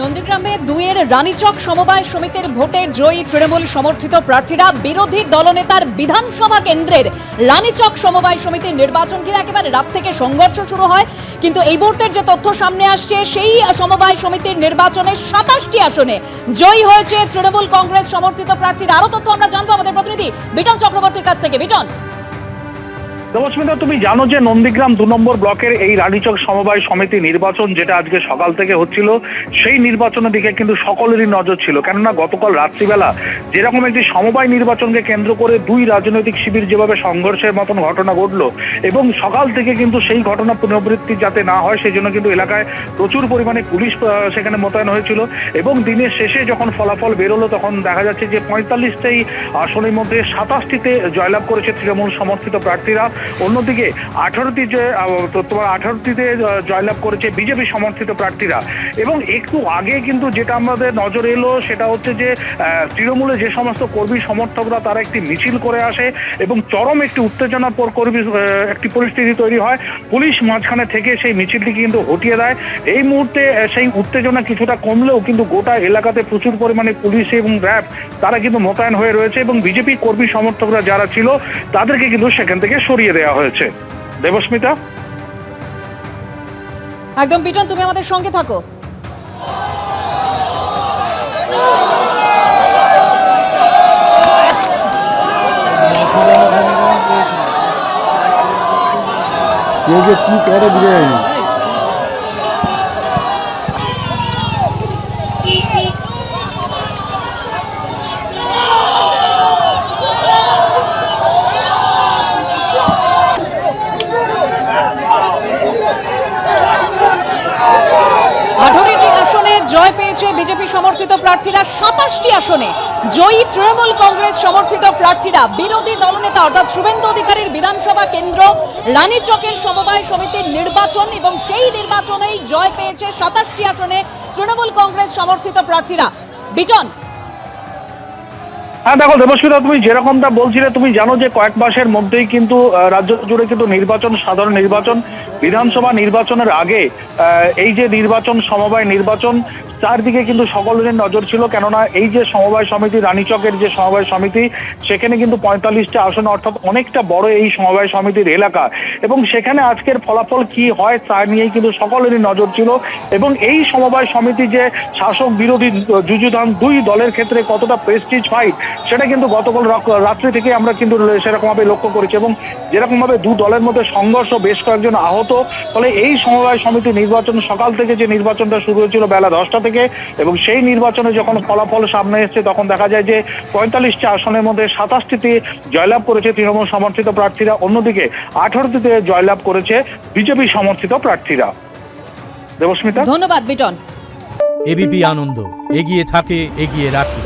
নন্দীগ্রামে 2-এর রানীচক সমবায় সমিতির ভোটে জয়ী তৃণমূল সমর্থিত প্রার্থীরা বিরোধী দলনেতার বিধানসভা কেন্দ্রের রানীচক সমবায় সমিতির নির্বাচন ঘিরে একেবারে রাত থেকে সংঘর্ষ শুরু হয়। কিন্তু এই মুহূর্তের যে তথ্য সামনে আসছে, সেই সমবায় সমিতির নির্বাচনে 27টি আসনে জয়ী হয়েছে তৃণমূল কংগ্রেস সমর্থিত প্রার্থীরা। আরো তথ্য আমরা জানবো আমাদের প্রতিনিধি বিটন চক্রবর্তীর কাছ থেকে। বিটন, দেবস্মিতা, তুমি জানো যে নন্দীগ্রাম 2 নম্বর ব্লকের এই রানীচক সমবায় সমিতি নির্বাচন যেটা আজকে সকাল থেকে হচ্ছিল, সেই নির্বাচনের দিকে কিন্তু সকলেরই নজর ছিল। কেননা গতকাল রাত্রিবেলা যেরকম একটি সমবায় নির্বাচনকে কেন্দ্র করে দুই রাজনৈতিক শিবির যেভাবে সংঘর্ষের মতন ঘটনা ঘটলো, এবং সকাল থেকে কিন্তু সেই ঘটনা পুনরাবৃত্তি যাতে না হয় সেই জন্য কিন্তু এলাকায় প্রচুর পরিমাণে পুলিশ সেখানে মোতায়েন হয়েছিল। এবং দিনের শেষে যখন ফলাফল বেরোলো তখন দেখা যাচ্ছে যে 45টি আসনের মধ্যে 27টিতে জয়লাভ করেছে তৃণমূল সমর্থিত প্রার্থীরা। অন্যদিকে 18টিতে জয়লাভ করেছে বিজেপি সমর্থিত প্রার্থীরা। এবং একটু আগে কিন্তু যেটা আমাদের নজরে এলো সেটা হচ্ছে যে তৃণমূলে যে সমস্ত কর্মী সমর্থকরা তারা একটি মিছিল করে আসে এবং চরম একটি উত্তেজনার পর একটি পরিস্থিতি তৈরি হয়। পুলিশ মাঝখানে থেকে সেই মিছিলটিকে কিন্তু হটিয়ে দেয়। এই মুহূর্তে সেই উত্তেজনা কিছুটা কমলেও কিন্তু গোটা এলাকাতে প্রচুর পরিমাণে পুলিশ এবং র্যাব তারা কিন্তু মোতায়েন হয়ে রয়েছে এবং বিজেপি কর্মী সমর্থকরা যারা ছিল তাদেরকে কিন্তু সেখান থেকে সরিয়ে দেওয়া হয়েছে। দেবস্মিতা, একদম বিটন, তুমি আমাদের সঙ্গে থাকো। যে কি করে বুঝে যায়নি। জয় পেয়েছে বিজেপি সমর্থিত প্রার্থীরা। 27টি আসনে জয়ী তৃণমূল কংগ্রেস সমর্থিত প্রার্থীরা। বিরোধী দলনেতা অর্থাৎ শুভেন্দু অধিকারীর বিধানসভা কেন্দ্র রানীচকের সমবায় সমিতির নির্বাচন, এবং সেই নির্বাচনেই জয় পেয়েছে 27টি আসনে তৃণমূল কংগ্রেস সমর্থিত প্রার্থীরা। বিটন, হ্যাঁ দেখো দেবস্মিতা, তুমি যেরকমটা বলছিলে, তুমি জানো যে কয়েক মাসের মধ্যেই কিন্তু রাজ্য জুড়ে কিন্তু নির্বাচন, সাধারণ নির্বাচন, বিধানসভা নির্বাচনের আগে এই যে নির্বাচন, সমবায় নির্বাচন, চারদিকে কিন্তু সকলের নজর ছিল। কেননা এই যে সমবায় সমিতি, রানীচকের যে সমবায় সমিতি, সেখানে কিন্তু 45টা আসন, অর্থাৎ অনেকটা বড় এই সমবায় সমিতির এলাকা, এবং সেখানে আজকের ফলাফল কি হয় তা নিয়েই কিন্তু সকলেরই নজর ছিল। এবং এই সমবায় সমিতি যে শাসক বিরোধী যুযুধান দুই দলের ক্ষেত্রে কতটা প্রেস্টিজ ফাইট, সেটা কিন্তু গতকাল রাত্রি থেকে আমরা কিন্তু সেরকমভাবে লক্ষ্য করেছি। এবং যেরকমভাবে দু দলের মধ্যে সংঘর্ষ, বেশ কয়েকজন আহত, ফলে এই সমবায় সমিতি নির্বাচন সকাল থেকে যে নির্বাচনটা শুরু হয়েছিল বেলা 10টা থেকে, এবং সেই নির্বাচনে যখন ফলাফল সামনে এসছে তখন দেখা যায় যে 45টি আসনের মধ্যে 27টিতে জয়লাভ করেছে তৃণমূল সমর্থিত প্রার্থীরা। অন্যদিকে 18টিতে জয়লাভ করেছে বিজেপি সমর্থিত প্রার্থীরা। দেবস্মিতা, ধন্যবাদ বিটন। এবিপি আনন্দ, এগিয়ে থাকে, এগিয়ে রাখে।